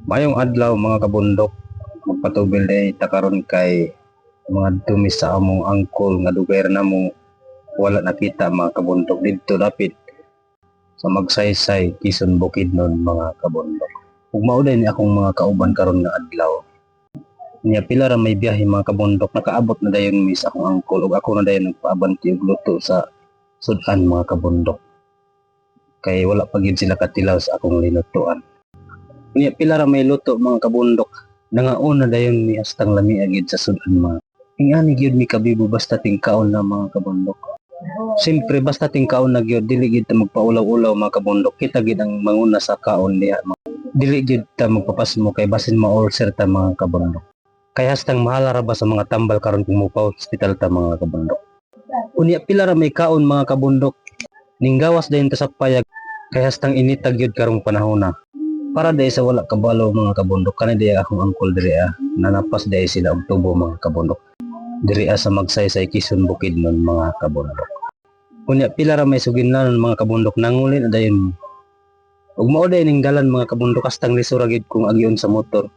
Mayong adlaw mga kabundok, magpatubil day takaron kay mga dumi sa among angkol nga lugar namo wala nakita mga kabundok didto dapit sa Magsaysay, Quezon Bukidnon mga kabundok. Ug mao ni akong mga kauban karon nga adlaw. Niya pila ra may biyahe mga kabundok, nakaabot na dayon mi sa akong angkol ug ako na dayon nagpaabanti og luto sa sudan mga kabundok. Kay wala pa gid sila katilaw sa akong linutuan. Niya pila ra may luto mga kabundok, nangauna dayon mi hastang lami agid sa sudan mga. Ingani gyud mi kabibo basta tingkaon na mga kabundok. Siyempre basta tingkaon na gyud dili gid ta magpaulaw-ulaw mga kabundok. Kita gid ang manguna sa kaon diha. Dili gid ta magpapasmo kay basin ma-ulcer ta mga kabundok. Kay hastang mahala ra ba sa mga tambal karon kung mopa hospital ta mga kabundok. Unya pila ra may kaon mga kabundok. Ninggawas dayon ta sa payag kay hastang initag gyud karong panahon na. Para dahil sa wala kabalo mga kabundok, kanay dahil akong angkol diri nanapas dahil sila og tubo mga kabundok. Diri sa Magsaysay, Quezon Bukidnon mga kabundok. Unya pila ra may suginlanon mga kabundok, nanguli na dayon. Ug mao dayon ning dalan mga kabundok hastang lisura gid kung agyon sa motor.